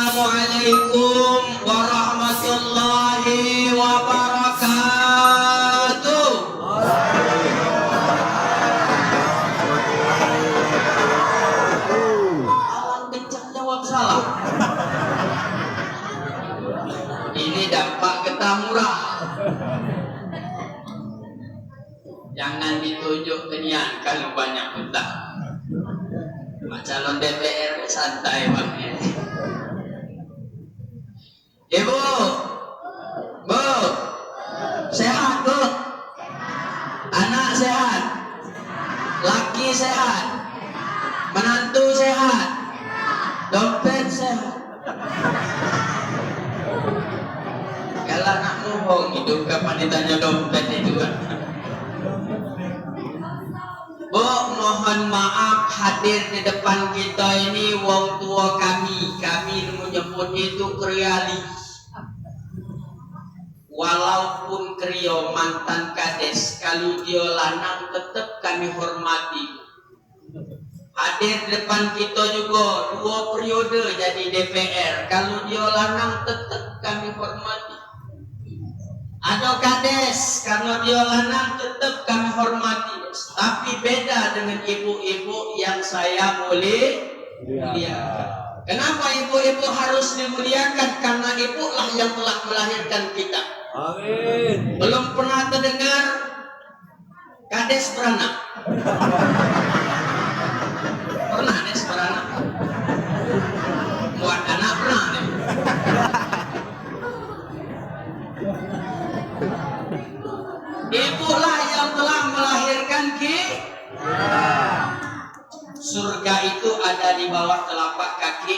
Assalamualaikum warahmatullahi wabarakatuh. Alang kencang jawab salah. Ini dampak getah murah. Jangan ditunjuk kenian kalau banyak utang. Calon DPR santai bang. Ibu, Bu, sehat Bu? Anak sehat? Laki sehat? Menantu sehat? Dompet sehat? Kalau anak bohong hidup kapan ditanya dompet itu kan? Bu, mohon maaf hadir di depan kita ini wong tua kami menyebut itu kriali. Walaupun krio mantan kades, kalau dia lanang tetap kami hormati. Hadir di depan kita juga 2 periode jadi DPR, kalau dia lanang tetap kami hormati. Ada kades, karena dia lanang tetap kami hormati. Tapi beda dengan ibu-ibu yang saya muliakan. Kenapa ibu-ibu harus dimuliakan? Karena ibulah yang telah melahirkan kita. Amin. Belum pernah terdengar kades beranak. Pernah kades beranak? Buat anak pernah nih. Ibulah yang telah melahirkan kita. Surga itu ada di bawah telapak kaki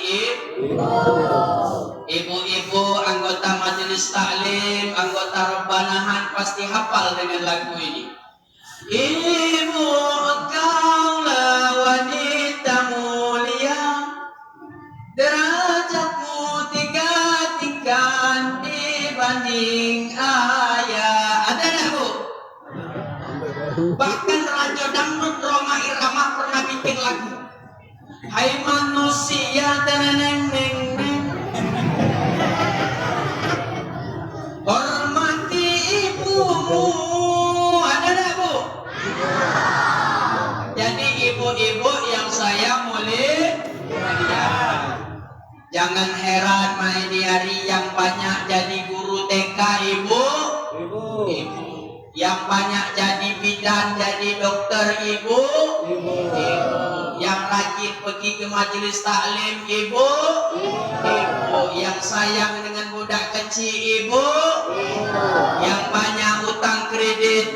ibu-ibu, anggota majelis taklim, anggota Rabbanahan pasti hafal dengan lagu ini. Ibu, engkaulah wanita mulia, derajatmu 3 tingkat dibanding ayah. Ada enggak Bu? Bahkan Raja Dangdut Roma Irama pernah bikin lagu. Hai manusia teneng neng neng, hormati ibumu. Ada enggak Bu? Jadi ibu-ibu yang saya muliakan, jangan heran Maediari yang banyak jadi guru TK ibu. Yang banyak jadi bidan, jadi dokter ibu. Yang rajin pergi ke majelis taklim ibu. Yang sayang dengan budak kecil ibu. Yang banyak utang kredit.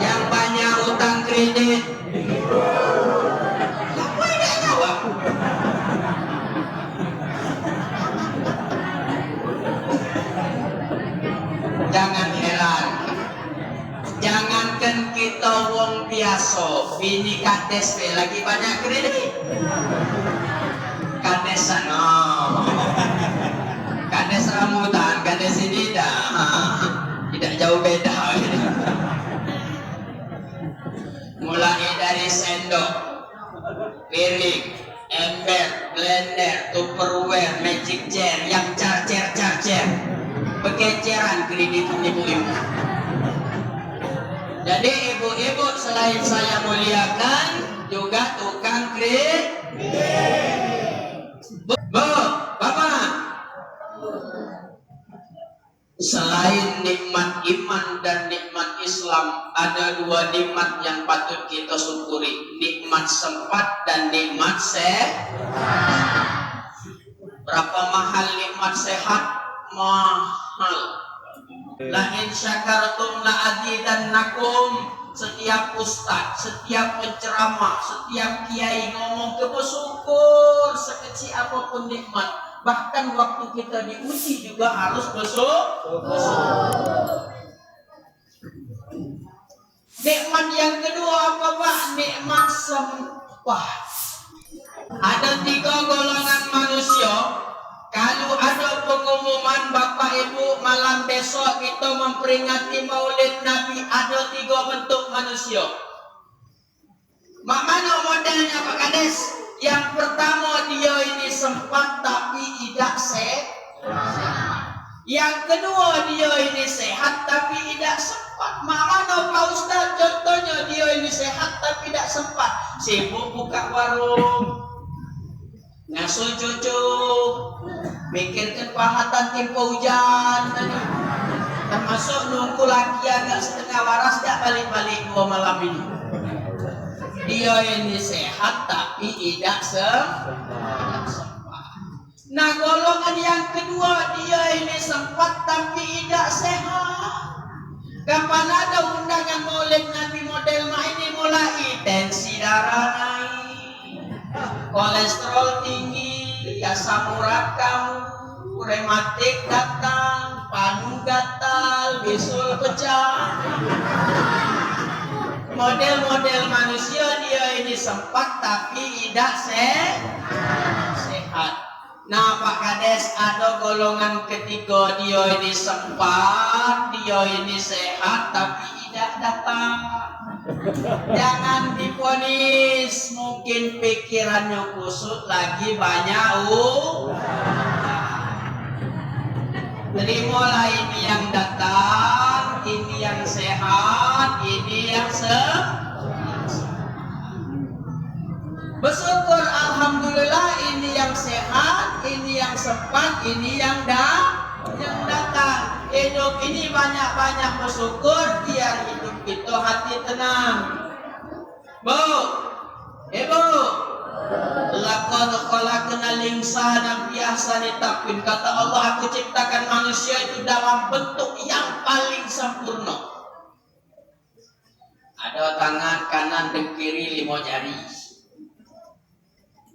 Yang banyak utang kredit. Apa yang jawab? Jangan heran, jangankan kita wong biasa, bini kades lagi banyak kredit. Kades sana, kades rambutan, kades ini tidak jauh beda. Mulai dari sendok, piring, ember, blender, tupperware, magic jar, yang charger, bekeceran kredit ibu-ibu. Jadi ibu-ibu selain saya muliakan juga tukang kredit. Bu, Bapak, selain nikmat iman dan nikmat Islam, ada 2 nikmat yang patut kita syukuri. Nikmat sempat dan nikmat sehat. Berapa mahal nikmat sehat? Mahal. La in syakartum la azidannakum. Setiap ustaz, setiap penceramah, setiap kiai ngomong ke bersyukur sekecil apapun nikmat. Bahkan waktu kita diuji juga harus bersyukur. Nikmat yang kedua apa Pak? Nikmat sempat. Ada 3 golongan manusia. Kalau ada pengumuman Bapak Ibu malam besok kita memperingati Maulid Nabi, ada 3 bentuk manusia. Mana modelnya Pak Kades? Yang pertama dia ini sempat. Yang kedua, dia ini sehat tapi tidak sempat. Mana Pak Ustaz contohnya dia ini sehat tapi tidak sempat. Sibuk buka warung, ngasuh cucu, mikirkan pahatan tempo hujan tadi. Termasuk nunggu lagi agak setengah waras tidak balik-balik 2 malam ini. Dia ini sehat tapi tidak sempat. Nah, golongan yang kedua, dia ini sempat tapi tidak sehat. Kapan ada undangan maulid Nabi model ini mulai tensi darah naik, kolesterol tinggi, asam urat kamu, rematik datang, panu gatal, bisul pecah. Model-model manusia dia ini sempat tapi tidak sehat. Nah Pak Kades, ada golongan ketiga, dia ini sempat, dia ini sehat tapi tidak datang. Jangan diponis, mungkin pikirannya kusut lagi banyak terimalah ini yang datang, ini yang sehat, ini yang bersyukur alhamdulillah, ini yang sehat, ini yang sempat, ini yang datang. Hidup ini banyak-banyak bersyukur biar hidup itu hati tenang. Bu, ibu, laqad khalaqnal insana fi ahsani taqwim. Kata Allah, aku ciptakan manusia itu dalam bentuk yang paling sempurna. Ada tangan kanan dan kiri 5 jari.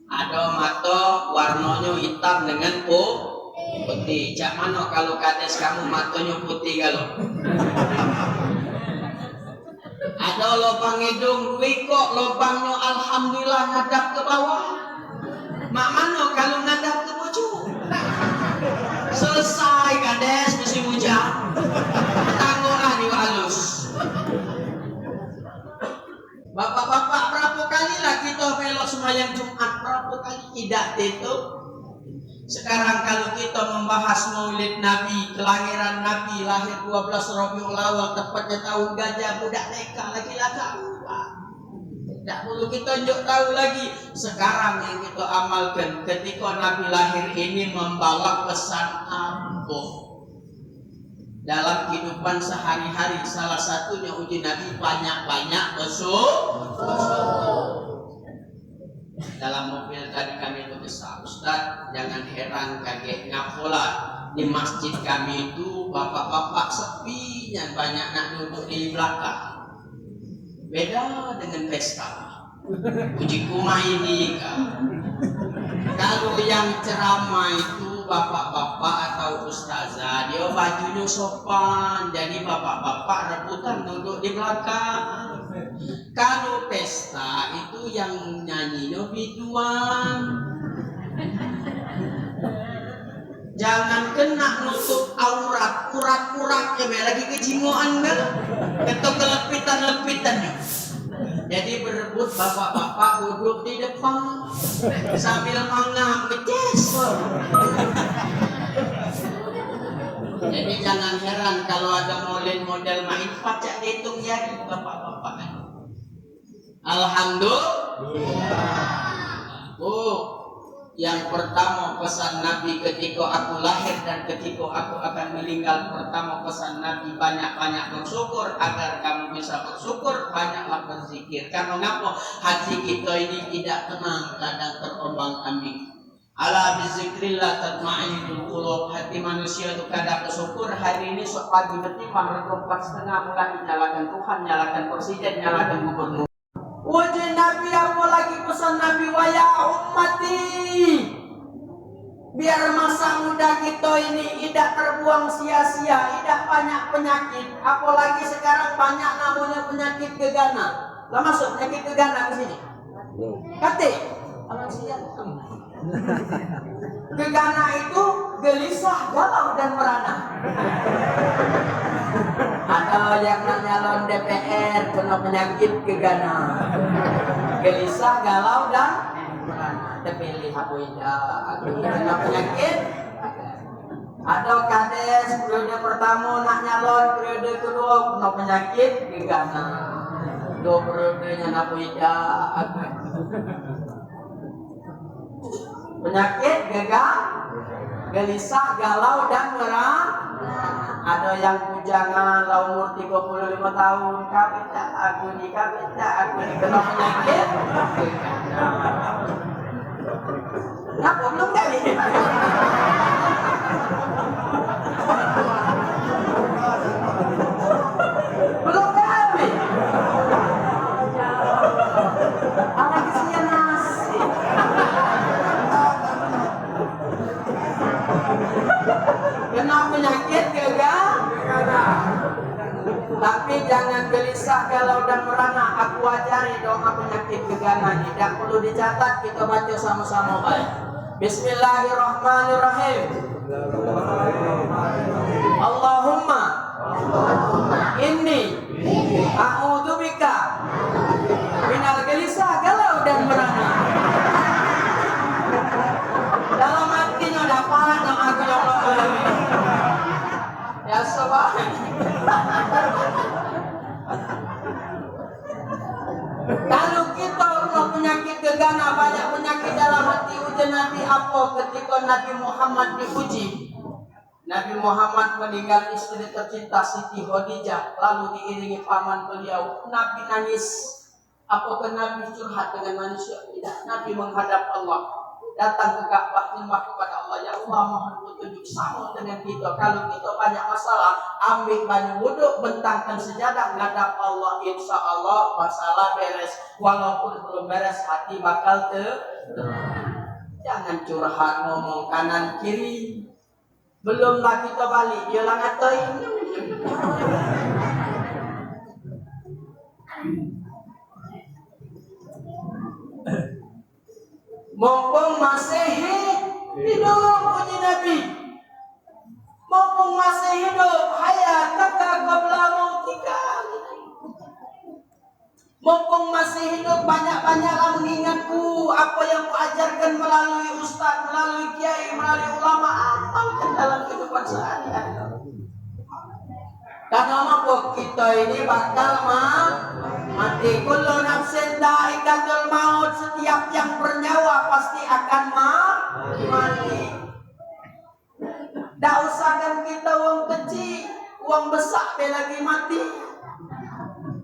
Ada mata warnanya hitam dengan putih. Cak mana kalau kades kamu matanya putih kalau? Ada lubang hidung, kok lubangnya alhamdulillah ngadap ke bawah. Mak mana kalau ngadap ke bocor? Selesai kades musim hujan. Tangguran di halus. Bapak-bapak, berapa kali lah kita belok sembahyang Jumat? Berapa kali tidak itu? Sekarang kalau kita membahas maulid Nabi, kelahiran Nabi, lahir 12 Rabiul Awal, tepatnya tahun gajah, budak neka, lagi-lagi apa? Tidak perlu kita tahu lagi. Sekarang yang kita amalkan ketika Nabi lahir ini membawa pesan apa? Dalam kehidupan sehari-hari, salah satunya uji Nabi banyak-banyak dalam mobil tadi kami berkisah, Ustaz jangan heran kagetnya pula di masjid kami itu bapak-bapak sepi dan banyak nak duduk di belakang. Beda dengan pesta uji kumah ini kan. Kalau yang ceramah itu bapak-bapak atau ustazah, dia bajunya sopan, jadi bapak-bapak rebutan duduk di belakang. Kalau pesta itu yang nyanyinya biduan. Jangan kena nutup aurat, urat-uratnya lagi kejimuan kan, atau kelepitan-lepitannya. Jadi berebut bapak-bapak duduk di depan sambil mangap ngeces. Jadi jangan heran kalau ada model main pacak dihitung jari bapak-bapak. Alhamdulillah. Yang pertama pesan Nabi ketika aku lahir dan ketika aku akan meninggal, pertama pesan Nabi banyak-banyak bersyukur. Agar kamu bisa bersyukur, banyaklah berzikir. Karena ngapa? Hati kita ini tidak tenang, kadang terombang-ambing. Ala bizikrillah tatma'innul qulub. Hati manusia itu kadang bersyukur. Hari ini sok pagi bertimbang rego 4:30 mulai nyalakan Tuhan, nyalakan presiden, nyalakan gubernur. Wajah Nabi, apa lagi pesan Nabi? Waya ummati, biar masa muda kita ini tidak terbuang sia-sia, tidak banyak penyakit. Apalagi sekarang banyak namanya penyakit gegana. Lah masuk penyakit gegana ke sini? Kate, gegana itu gelisah, galau dan merana. Ada yang nyalon DPR kena penyakit gegana, gelisah, galau dan merana. Terpilih aku kena penyakit. Ada kades periode pertama nak nyalon, periode kedua kena penyakit gegana. Dua periodenya nak punya penyakit gelisah, galau dan merah. Ada yang bujangan la umur 35 tahun, kapita aku ni kena penyakit. Kenapa belum kali? Belum kali. Apa kesian nasi? Kena penyakit tapi jangan gelisah kalau dan merana. Aku ajari doa penyakit gegana. Tidak perlu dicatat, kita baca sama-sama baik. Bismillahirrahmanirrahim. Allahumma inni a'udzubika minal gelisah galau dan merana. Dalam hatinya dapat doa ya Allah. Ya sobat. Kalau kita penyakit gegana, banyak penyakit dalam hati, ujian Nabi apa ketika Nabi Muhammad diuji. Nabi Muhammad meninggal istri tercinta Siti Khadijah, lalu diiringi paman beliau. Nabi nangis. Apakah Nabi curhat dengan manusia? Tidak. Nabi menghadap Allah. Datang ke Ka'bah, nyembah kepada Allah. Ya Allah, mohon petunjuk sama dengan kita. Kalau kita banyak masalah, ambil banyak wuduk, bentangkan sejadah, ngadap Allah. Insya Allah masalah beres. Walaupun belum beres, hati bakal jangan curhat ngomong kanan kiri. Belumlah kita balik, dia lah ngatain. Mumpung masih hidup, puji Nabi. Mumpung masih hidup, hayataka qabla mautika. Mumpung masih hidup, banyak-banyaklah mengingatku apa yang kuajarkan melalui ustaz, melalui kiai, melalui ulama. Amalkan dalam kehidupan sehari-hari. Karena apa? Kita ini bakal mati. Kullu nafsin dha'iqatul maut. Setiap yang bernyawa pasti akan mati. Dak usahkan kita uang kecil, uang besar dia lagi mati.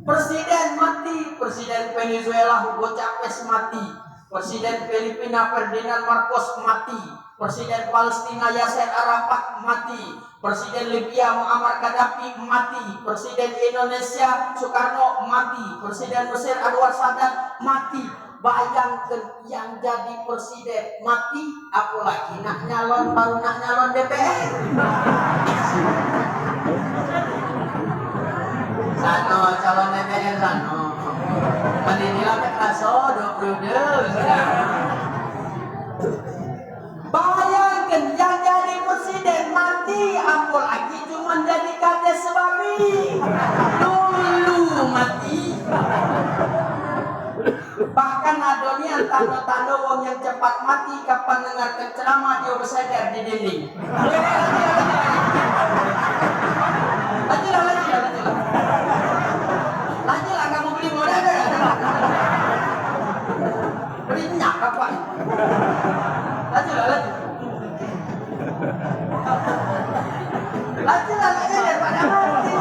Presiden mati, Presiden Venezuela Hugo Chavez mati, Presiden Filipina Ferdinand Marcos mati, Presiden Palestina Yasser Arafat mati, Presiden Libya Muammar Gaddafi mati, Presiden Indonesia Soekarno mati, Presiden Mesir Anwar Sadat mati. Bayangkan yang jadi presiden mati, apalagi nak nyalon, baru nak nyalon DPR. Sano calon DPR sano. Meninilah kaso 20. Bayangkan yang jadi presiden mati, apalagi cuma jadi kades sebabi. Dulu mati. Bahkan adonian tanda-tanda wong yang cepat mati kapan dengarkan ceramah dia bersadar di dinding. Lanjutlah kamu beli modal. Berinyak apa? Lanjutlah. Lanjutlah daripada mati.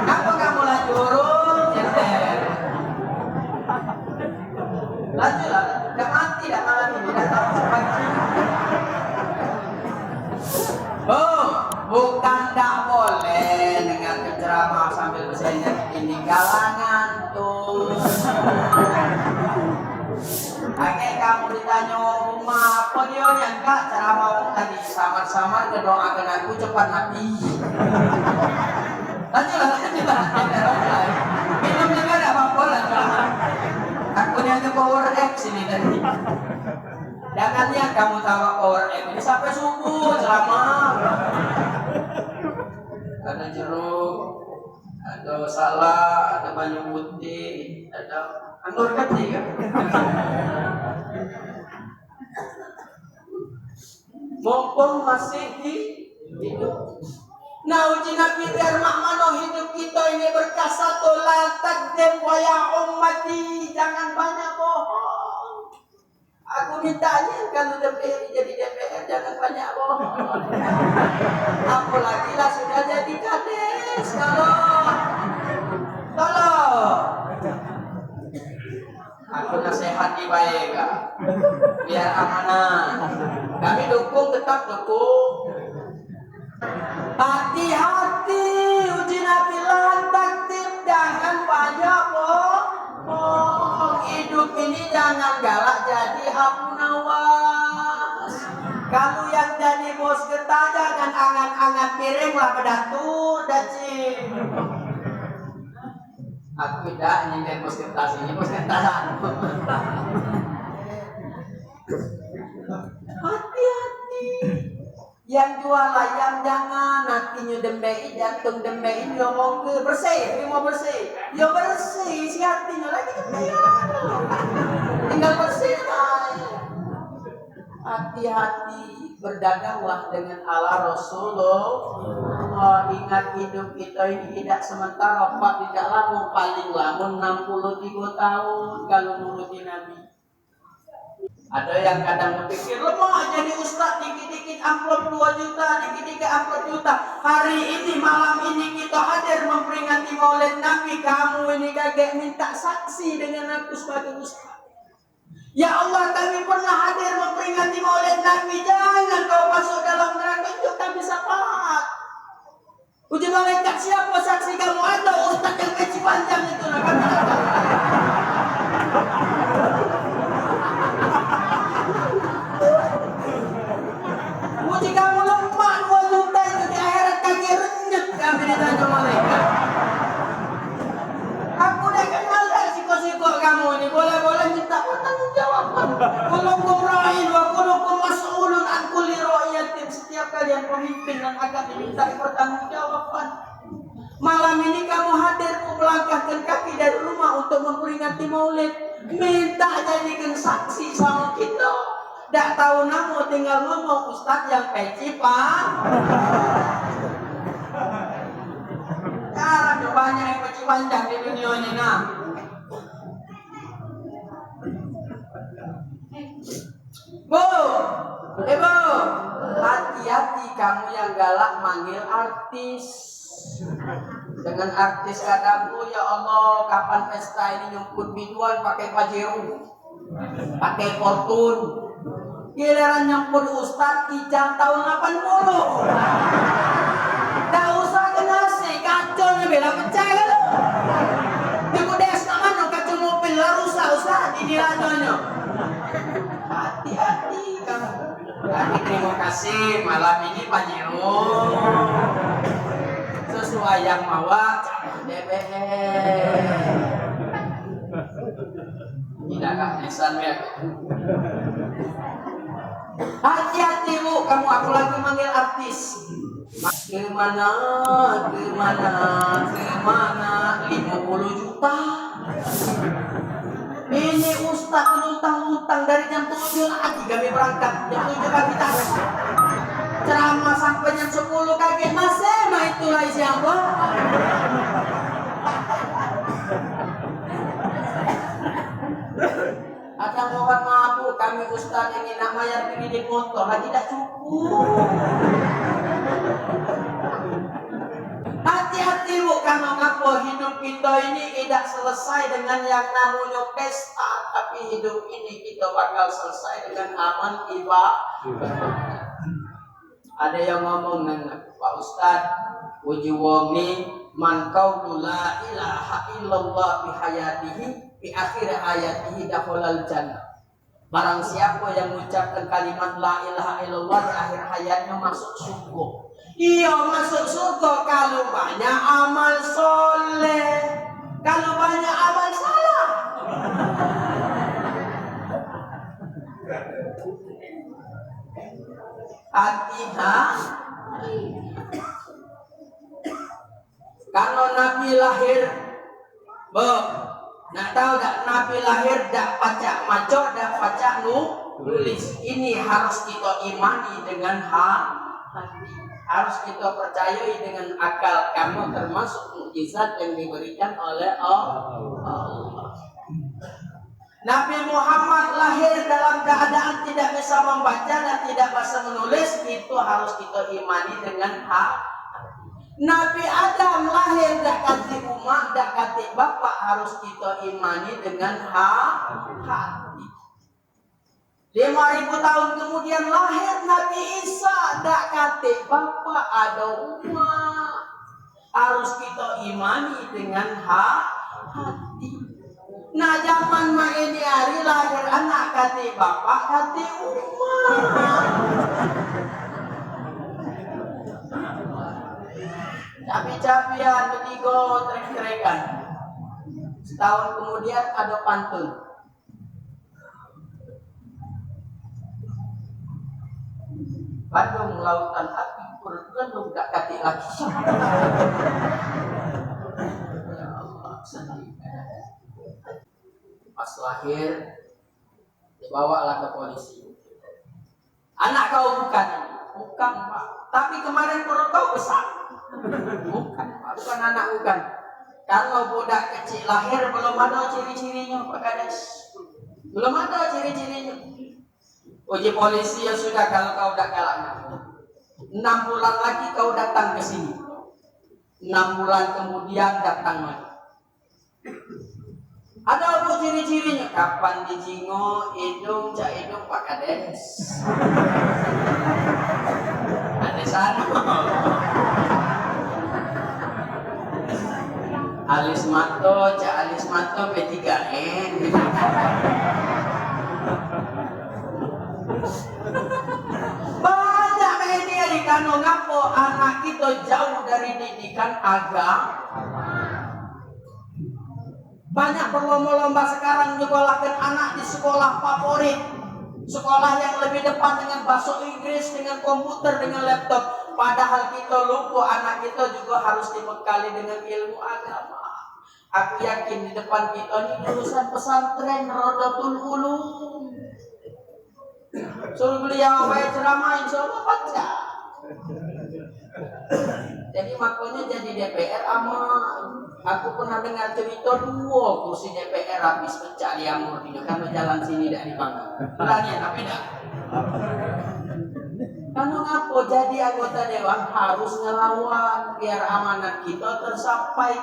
Kenapa kamu lanjut urut? Lanjutlah, dah mati. Oh, bukan tak boleh dengar ceramah sambil bersendet ini galangan tuh. Kayak kamu ditanya rumah apa dia enggak ceramah tadi samar-samar ngedoakan aku cepat mati. Lanjutlah. Minum juga ada apa-apa lanjutlah. Aku hanya power X ini tadi. Jangan lihat kamu tahu power X ini sampai subuh ceramah. Ada jeruk, ada salak, ada banyak putih, ada anggur kecil kan? mumpung masih hidup. Nah uji Nabi biar makmano hidup kita ini berkah satu, la takdzib wa ya ummati, jangan banyak bohong. Aku mintanya kalau DPR jadi DPR jangan banyak bohong. Apalagi lah sudah jadi kades. Tolong. Aku nasihati baik biar amanah. Kami tetap dukung. Hati-hati uji Nabi lantaktif, jangan banyak bohong. Hidup ini jangan galak jadi Abu Nawas. Kalau yang jadi bos getah jangan angan-angan piring lah pedatur daci. Aku tidak ingin bos getah sini bos getah. Hati-hati. Yang jual ayam jangan nantinya dembei jantung dembei ngomong ke bersih, mau bersih, ya bersih si hatinya lagi dembei tinggal bersih aja. Hati-hati berdaganglah dengan ala Rasulullah. Ingat hidup kita ini tidak sementara, Pak, tidak lama, paling lama 63 tahun kalau nuruti Nabi. Ada yang kadang berpikir lemah jadi ustaz, dikit-dikit amplop 2 juta, dikit-dikit amplop juta. Hari ini, malam ini kita hadir memperingati maulid Nabi. Kamu ini kaget minta saksi dengan aku sebagai ustaz. Ya Allah, kami pernah hadir memperingati maulid Nabi. Jangan kau masuk dalam neraka itu, kami syafaat. Uji malaikat siapa saksi kamu? Ada ustaz yang peci panjang itu. Uji kamu lemah 2 juta itu di akhirat kaki renyet kami ditanya malaikat. Aku udah kenal dah siko-siko kamu ini. Boleh-boleh minta pertanggung jawaban. Kulukum ra'in wa kulukum mas'ulun an kulli ra'iyatin. Setiap kalian pemimpin dan akan diminta pertanggung jawaban. Malam ini kamu hadir melangkahkan kaki dari rumah untuk memperingati maulid. Minta jadikan saksi sama kita. Tak tahu nama tinggal ngomong ustaz yang peci pak. Cara banyak yang peci panjang di dunia ini nah. Bu, ibu, hati-hati kamu yang galak manggil artis. Dengan artis katamu, ya Allah, kapan pesta ini nyumput biduan pakai Pajero, pakai Fortune. Giliran nyempur ustaz kijang tahun 80. Tak usah kenasi, kacaunya bela pecah kan. Cukup des mana kacau mobil lah rusak ustaz ini radionya. Hati-hati kamu. Kami terima kasih malam ini Pak Jero. Sesuai yang mawa DPR. Tidak kesan ya. Hati-hati bu, kamu aku lagi manggil artis. Kemana, 50 juta. Ini ustaz utang-utang dari jam 7 lagi kami berangkat. Jam 7 kami tas. Ceramah sampai jam 10 kaget masih, nah itulah siapa. Ada mohon maaf bu, kami ustaz ini namanya pilih motor lagi tidak cukup. Hati-hati bu, karena apa hidup kita ini tidak selesai dengan yang namanya pesta, tapi hidup ini kita bakal selesai dengan aman ibadah. Ada yang ngomong dengan Pak Ustaz, uji wongi man qaulu la ilaha illallah bi hayatihi di akhir hayatihi dakhalal jannah. Barang siapa yang mengucapkan kalimat la ilaha illallah di akhir hayatnya masuk surga. Iya masuk surga kalau banyak amal soleh. Kalau banyak amal salah. Hati-hati. Kalau Nabi lahir, nak tahu tak Nabi lahir dak pacak macok dak pacak tulis. Ini harus kita imani dengan hati. Harus kita percayai dengan akal, karena termasuk mukjizat yang diberikan oleh Allah. Nabi Muhammad lahir dalam keadaan tidak bisa membaca dan tidak bisa menulis, itu harus kita imani dengan hati. Nabi Adam lahir dak kati umat, dak kati bapak, harus kita imani dengan hati. 5.000 tahun kemudian lahir Nabi Isa, dak kati bapak ada umat, harus kita imani dengan hati. Nah zaman ini hari lahir anak kati bapak kati umat. Capi-capian betigo trek-trekan. Setahun kemudian ada pantun. Bandung lautan api bergendung gak kati lagi. Ya Allah, sedih. Pas lahir dibawalah ke polisi. Anak kau bukan Pak. Tapi kemarin perut kau besar. Bukan Pak, bukan anak bukan. Kalau budak kecil lahir belum ada ciri-cirinya Pak Kades. Belum ada ciri-cirinya. Uji polisi yang sudah, kalau kau dah galak 6 bulan lagi kau datang ke sini. 6 bulan kemudian datang lagi. Ada apa ciri-cirinya? Kapan dijingo hidung cak hidung Pak Kades. Ada sana. Alis mato cak alis mato P3N. Banyak media di kano ngapo anak kita jauh dari didikan agama. Banyak berlomba-lomba sekarang nyekolahkan anak di sekolah favorit, sekolah yang lebih depan dengan bahasa Inggris, dengan komputer, dengan laptop. Padahal kita lupa anak kita juga harus dibekali dengan ilmu agama. Aku yakin di depan kita ini lulusan pesantren Rodatul Ulum. Suruh beliau baca ceramah, insya Allah baca. Jadi makanya jadi DPR aku pernah dengar cerita 2 kursi DPR habis pecah di Amurdino karena jalan sini tidak dibangun. Berani tapi tidak. Karena apa jadi anggota dewan harus ngelawan biar amanat kita tersampai.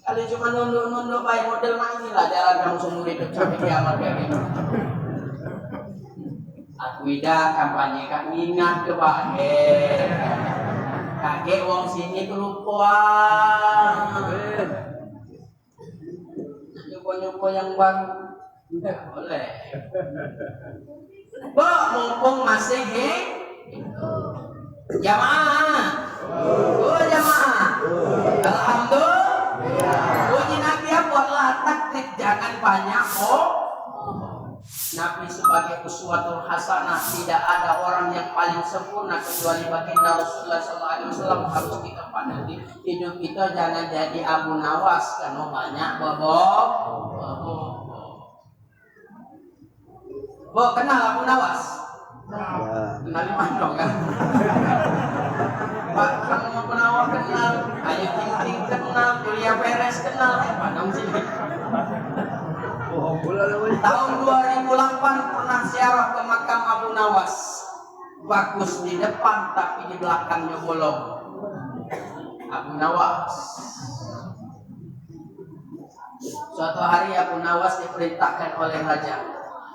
Kalau cuma nunduk-nunduk baik model inilah jalan kamu seumur hidup sampai kiamat kayak gitu. Aku ida kampanye kak minat ke bahe. Kakek wong sini kelupaan. Nyupo-nyupo yang baru tidak boleh. Mumpung masih jamaah. Jamaah. Alhamdulillah. Puji Nabi buatlah taktik, jangan banyak Nabi sebagai uswatul hasanah, tidak ada orang yang paling sempurna kecuali baginda Rasulullah SAW. Harus kita pandang hidup kita, jangan jadi Abu Nawas karena banyak bobok. Kenal Abu Nawas? Kenal di mana kan? Pak, kamu mau Nawas kenal? Ayo Ting kenal, Julia Perez kenal, pandang sini. Tahun 2008 pernah ziarah ke makam Abu Nawas. Bagus di depan tapi di belakangnya bolong. Abu Nawas. Suatu hari Abu Nawas diperintahkan oleh raja.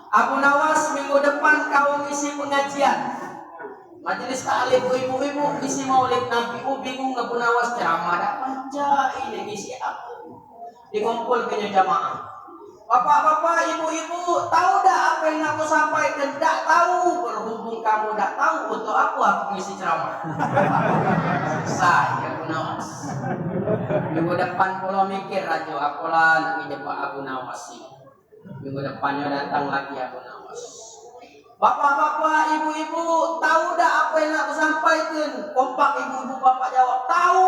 Abu Nawas, minggu depan kau ngisi pengajian. Majelis taklim ibu-ibu isi maulid Nabi. Bingung Abu Nawas ceramah dak baca ini ngisi apa? Dikumpulkan jamaah. Bapak-bapak, ibu-ibu, tahu dah apa yang aku sampaikan? Tak tahu, berhubung kamu tak tahu, untuk aku ngisi ceramah. Saya Abu Nawas. Minggu depan pulau mikir rajo akulah nak ngejebak Abu Nawas ini. Minggu depannya datang lagi Abu Nawas. Bapak-bapak, ibu-ibu, tahu dah apa yang aku sampaikan? Kompak ibu-ibu, bapak jawab, tahu.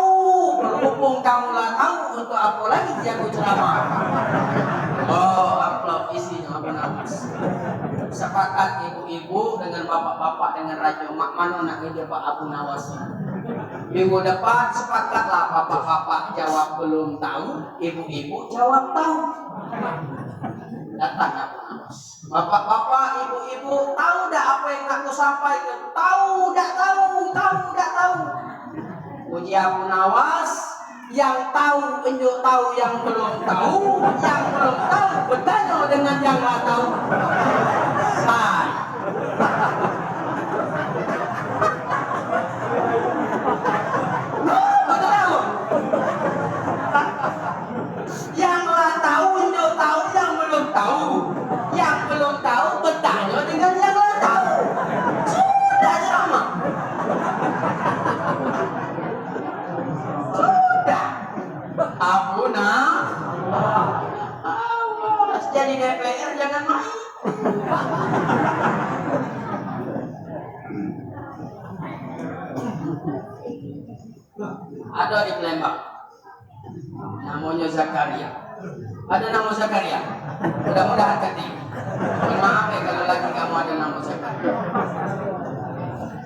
Berhubung kamu lah tahu, untuk apa lagi aku ceramah? amplop isinya Abu Nawas. Sepakat ibu-ibu dengan bapak-bapak dengan raja mak mano nak ide Pak Abu Nawas. Minggu depan sepakatlah bapak-bapak jawab belum tahu, ibu-ibu jawab tahu. Datang Abu Nawas. Bapak-bapak, ibu-ibu tahu dah apa yang aku sampaikan? Tahu dah tahu. Puji Abu Nawas, yang tahu unjuk tahu yang belum tahu, yang belum tahu bertanya dengan yang nggak tahu. Hai. Yang nggak tahu unjuk tahu, yang belum tahu, yang belum tahu bertanya dengan yang nggak tahu. Sudah sama. Abu Nawas jadi DPR jangan main. Ada di Palembang namanya Zakaria. Ada nama Zakaria. Mudah-mudahan ketik. Maaf ya kalau lagi kamu ada nama Zakaria.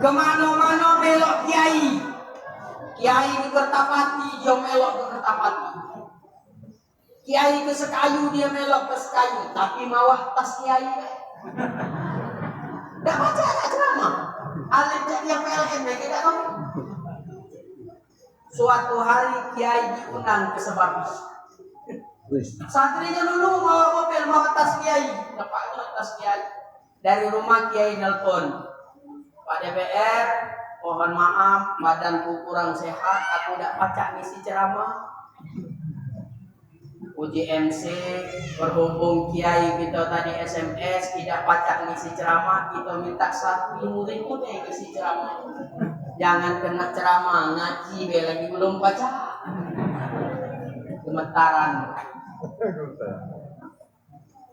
Kemana-mana belok kiai. Kiai ke Kertapati, dia melok ke Kertapati. Kiai ke Sekayu, dia melok ke Sekayu. Tapi mawah tas kiai. Tidak baca ada ceramah. Alim jadi yang PLN, tidak tahu. Suatu hari kiai diundang ke Sebabis. Santrinya dulu bawa mobil, bawa tas kiai. Dapatnya tas kiai. Dari rumah kiai nelpon. Pak DPR, mohon maaf, badanku kurang sehat, aku tidak baca ngisi ceramah. Uji MC, berhubung kiai kita tadi SMS, tidak baca ngisi ceramah, kita minta 1.000 deh ngisi ceramah. Jangan kena ceramah, ngaji lagi belum baca. Gemetaran.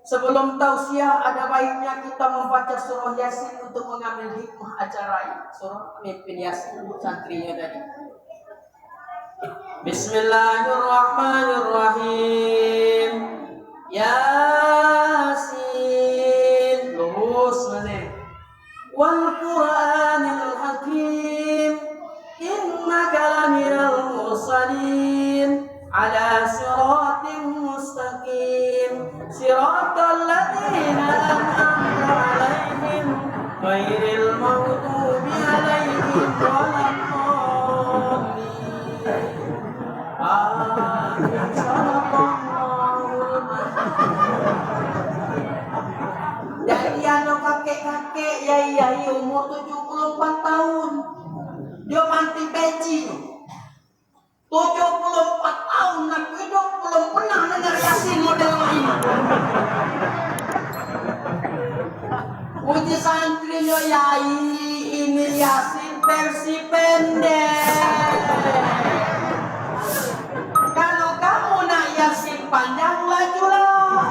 Sebelum tausiah ada baiknya kita membaca surah Yasin untuk mengambil hikmah acara ini. Surah pemimpin Yasin santrinya tadi. Bismillahirrahmanirrahim. Yasin. Lurus mana? Wal Qur'anil Hakim. Innaka laminal mursalin. Ala siratim mustaqim. Siratal ladzina an'amta 'alaihim ghairil maghdubi 'alaihim waladdallin. Dari anak kakek-kakek yai umur 74 tahun. Dia manti peci. 74 tahun nak hidup belum pernah dengar Yasin model ini. Puji santrinya yai, ini Yasin versi pendek. Kalau kamu nak Yasin panjang lajulah.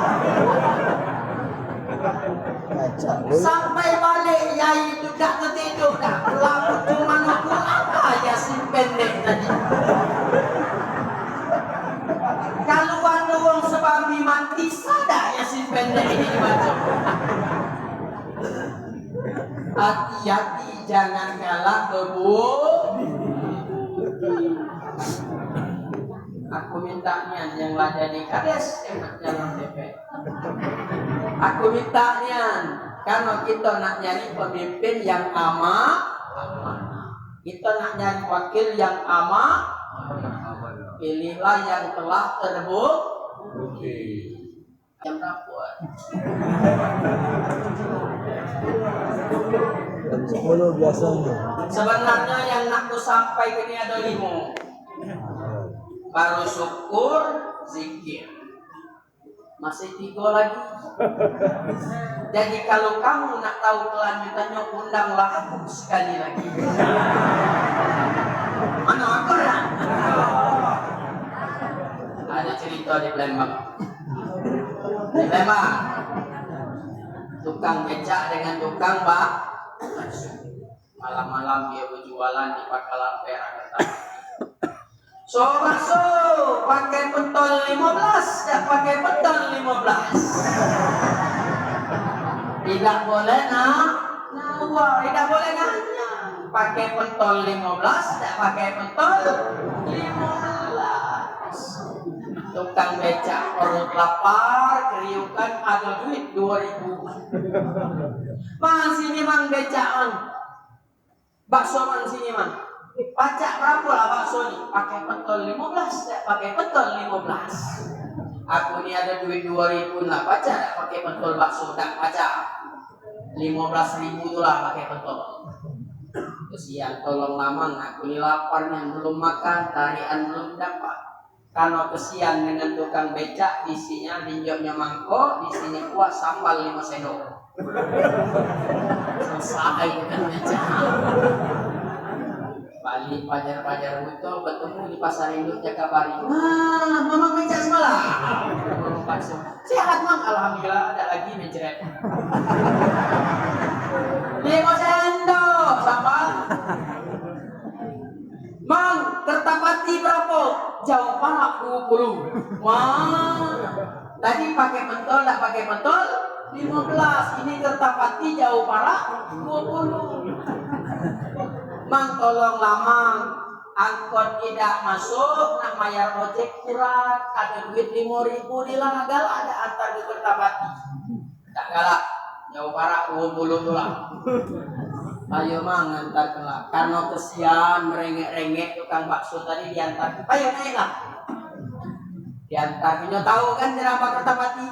Sampai balik yai itu tak tertidur dah. Lalu cuma aku apa Yasin pendek tadi. Kalau ada orang sebabi mati sadar Yasin pendek ini dibaca. Hati-hati jangan kalah kebu. Aku minta nian yang lah jadi kades enak jalan DPR. Aku minta nian kalau kita nak nyari pemimpin yang amanah, kita nak nyari wakil yang amanah, pilihlah yang telah terbukti. Jam berapa? Jam 10 biasanya. Sebenarnya yang nak ku sampai ini ada 5. Baru syukur, zikir. Masih 3 lagi. Jadi kalau kamu nak tahu kelanjutannya, undanglah aku sekali lagi. Mana aku ya? Ada cerita di Palembang. Di Palembang, tukang becak dengan tukang malam-malam dia berjualan di Pakalan Perak. bakso pakai pentol 15, tak pakai pentol 15. Tidak boleh tidak boleh nanya. Pakai pentol 15, tak pakai pentol 15. Tukang becak perut lapar, keriukan ada duit 2000. Mang sini mang becak mang. Bakso mang sini mang. Pacak berapa lah bakso ni? Pakai pentol 15, tak pakai pentol 15. Aku ni ada duit 2000 lah, pacak tak pakai pentol bakso? Tak pacak. 15.000 tu lah pakai pentol. Kesian tolong lamang, aku ni lapar yang belum makan, tarian belum dapat. Kalau kesian dengan tukang becak, isinya linjoknya mangkok, isinya kuah sambal 5 sendok. Selesai dengan becak. Balik pajar-pajar itu bertemu di pasar induk Jakabari. Mamang becak semalam. Sehat mang, alhamdulillah ada lagi mencret. 5 sendok sambal. Mang, Kertapati berapa? Jauh Parak 20. Wah. Tadi pakai pentol, tak pakai pentol 15. Ini Kertapati Jauh Parak 20. Mang tolong lamang, angkot tidak masuk, nak bayar ojek kurang, ada duit 5.000 dilagal, ada antar ke Kertapati. Tak galak, Jauh Parak 20 tu lah. Ayo mang antar kelak. Karena kesian merengek-rengek tukang bakso tadi diantar. Ayo naiklah. Diantar. Kita tahu kan Jerambak Kertapati?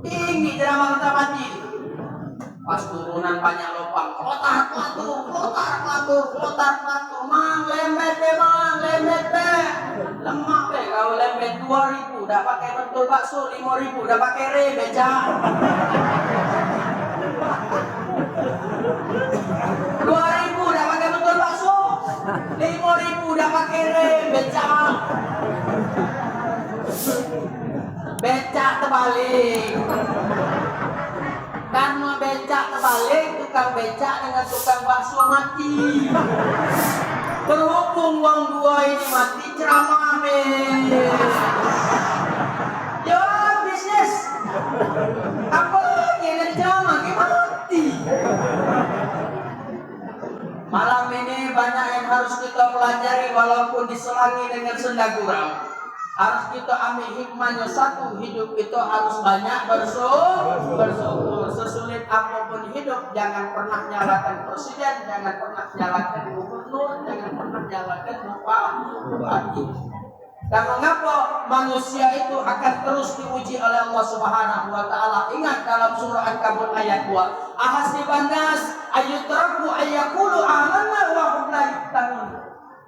Tinggi Jerambak Kertapati. Pas turunan banyak lubang. Kotar pelatur. Mang lembet deh mang, lembet deh. Lemak deh kau lembet 2.000. Dah pakai pentol bakso 5.000. Dah pakai becak. 2.000 dah pakai pentol bakso, 5.000 dah pakai becak. Becak terbalik. Karena becak terbalik, tukang becak dengan tukang bakso mati. Berhubung uang dua ini mati, ceramah yo bisnis. Apa lagi yang ceramah mati. Malam ini banyak yang harus kita pelajari walaupun diselangi dengan senda gurau. Harus kita ambil hikmahnya satu, hidup itu harus banyak bersyukur. Sesulit apapun hidup, jangan pernah nyalakan presiden, jangan pernah nyalakan gubernur, jangan pernah nyalakan bupati. Dan mengapa manusia itu akan terus diuji oleh Allah Subhanahu wa taala? Ingat dalam surah Al-Ankabut ayat 2. Ahasiban nas ayyutraku ayyaqulu amanna wa hum la yuftanun.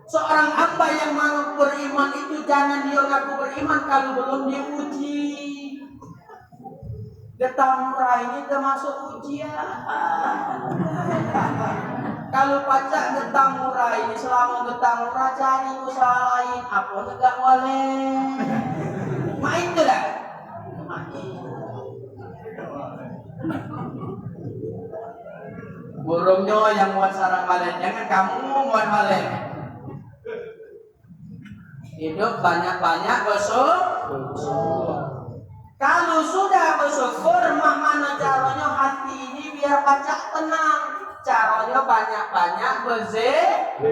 Seorang hamba yang mau beriman itu jangan dia ngaku beriman kalau belum diuji. Getah murah ini termasuk ujian. Kalau pajak getah murah ini, selama getah murah cari usaha lain, apa enggak boleh. Main tu dah. Main. Burungnya yang buat sarang balen, jangan kamu buat balen. Hidup banyak-banyak bersyukur. Kalau sudah bersyukur, mana caranya hati ini biar pacak tenang. Caranya banyak-banyak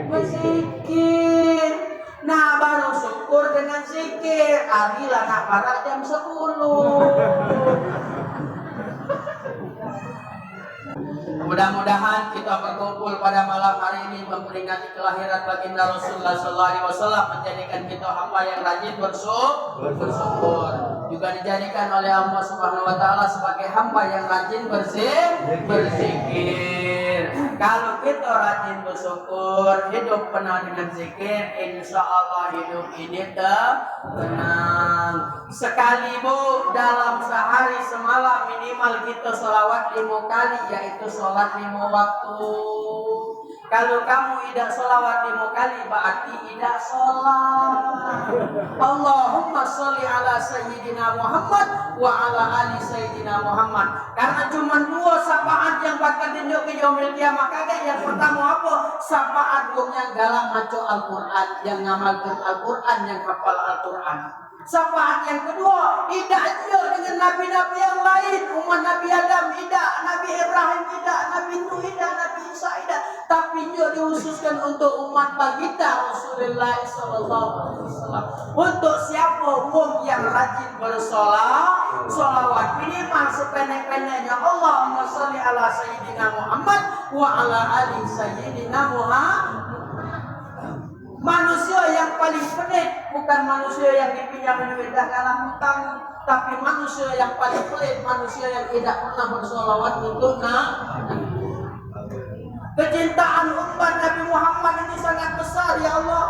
berzikir. Nah baru syukur dengan zikir. Arilah nak parak jam 10. Mudah-mudahan kita berkumpul pada malam hari ini memperingati kelahiran baginda Rasulullah SAW, menjadikan kita hamba yang rajin bersyukur. Juga dijadikan oleh Allah Subhanahu wa taala sebagai hamba yang rajin berzikir. Kalau kita rajin bersyukur, hidup penuh dengan zikir, insya Allah hidup ini tenang. Sekali bu, dalam sehari semalam minimal kita sholawat 5 kali, yaitu sholat 5 waktu. Kalau kamu tidak sholawat 5 kali berarti tidak sholat. Allahumma sholli ala Sayyidina Muhammad wa ala ali Sayyidina Muhammad. Karena cuma 2 syafaat yang bakal tunjuk ke yaumil kiamah. Kagak yang pertama apa? Syafaat yang galak maco Al-Quran, yang ngamalkan Al-Quran, yang hafal Al-Quran. Syafaat yang kedua, tidak juga dengan nabi-nabi yang lain. Umat Nabi Adam tidak, Nabi Ibrahim tidak, Nabi Nuh tidak, Nabi Isa tidak. Tapi juga dikhususkan untuk umat baginda Rasulullah SAW. Untuk siapa pun yang rajin bersolat, sholawat minimal sependek-pendeknya Allahumma sholli ala Sayyidina Muhammad wa ala ali Sayyidina Muhammad. Manusia yang paling pelit bukan manusia yang dipinjam duit dalam hutang, tapi manusia yang paling pelit manusia yang tidak pernah bersolawat untuk kecintaan umat Nabi Muhammad ini sangat besar ya Allah.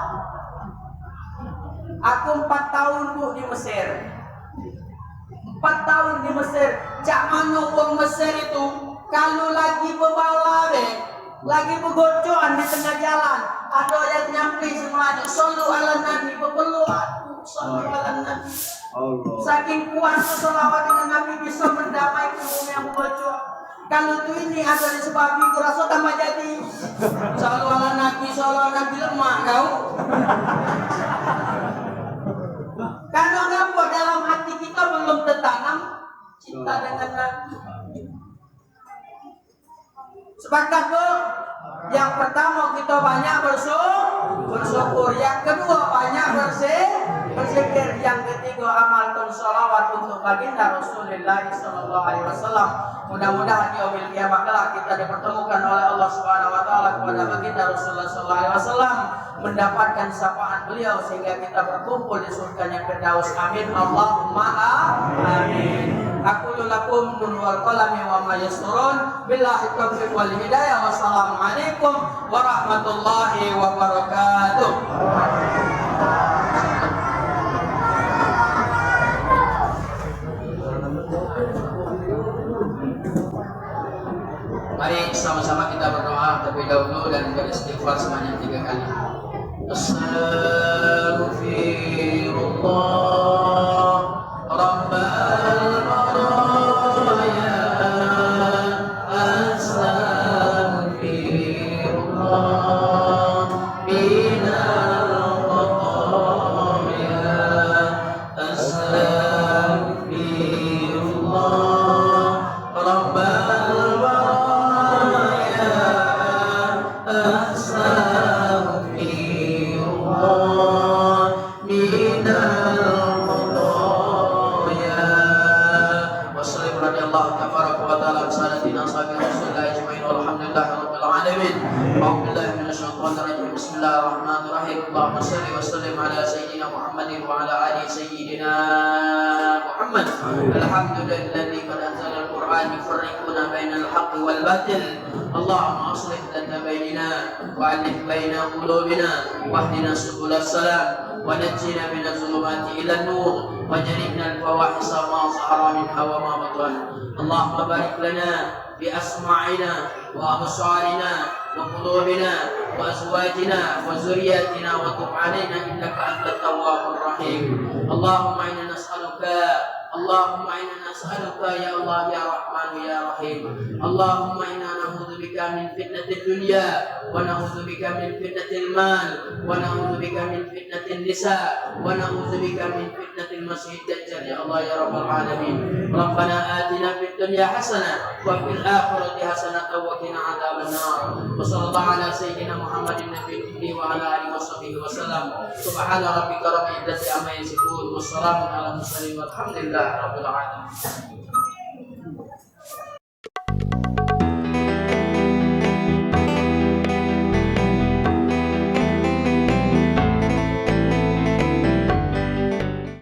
Aku 4 tahun di Mesir. 4 tahun di Mesir. Cak mana orang Mesir itu kalau lagi berbala lagi bergocoan di tengah jalan, ada yang nyampe semuanya sallu ala nabi, berpeluh sallu ala nabi. Saking kuatnya selawat dengan Nabi bisa mendamaikan bumi yang bergocok. Kalau tu ini ada di sebab itu rasa tambah jadi sallu ala nabi lemah kau. Karena ngapa dalam hati kita belum tertanam cinta dengan Nabi. Sepakat bu? Yang pertama kita banyak bersyukur. Yang kedua banyak berzikir. Yang ketiga amalkan sholawat untuk baginda Rasulullah SAW. Mudah-mudahan di yaumil kiamah kelak kita dipertemukan oleh Allah Subhanahu Wa Taala kepada baginda Rasulullah SAW, mendapatkan syafaat beliau sehingga kita berkumpul di surganya Firdaus. Amin. Allahumma amin. Aku lakum nun wal qalami wa ma yasturun. Billahi taufiq wal hidayah. Wassalamualaikum warahmatullahi wabarakatuh. Mari sama-sama kita berdoa terlebih dahulu dan beristighfar sebanyak 3 kali. Astaghfirullah Rabbal baraya. Astaghfirullah minal khataya. Astaghfirullah Rabbal baraya. Astaghfirullah minal khataya. Wassalamu radhiyallahu tabaraka wa ta'ala sayyidina sahabi Rasulullah ajma'in walhamdulillahi rabbil alamin. A'udzubillahi minasyaitonir rajim. Bismillahirrahmanirrahim. Allahumma shalli wa sallim ala sayyidina Muhammadin wa ala ali sayyidina Muhammad. Alhamdulillahilladzi qad anzala al-Qur'an yufarriquna bainal haqqi wal batil. Allahumma aslih lana bainana wa alif baina qulubina wahdina subulas salam wa najjina minadh dhulumati ila nur waj'alna al-fawahisha ma zahara minha wa ma batan. Allahumma barik lana bi asma'ina wa absarina wa qulubina wa azwajina wa zurriyyatina wa tub 'alaina innaka antat tawwabur rahim. Allahumma inna nas'aluka ya Allah ya Rahman ya Rahim. Allahumma inna na'udzubika min fitnatil dunya wa na'udzubika min fitnatil mal wa na'udzubika min fitnatin nisa wa na'udzubika min fitnatil masiihid dajjal ya Allah ya Rabbal alamin. Rabbana atina fid dunya hasanah wa fil akhirati hasanah wa qina adzabannar. Wa sallallahu ala sayyidina Muhammadin nabiyyi wa ala alihi washabbihi wasallam. Subhana rabbika rabbil izzati amma yasifun wa salamun ala mursalin walhamdulillahi rabbil alamin.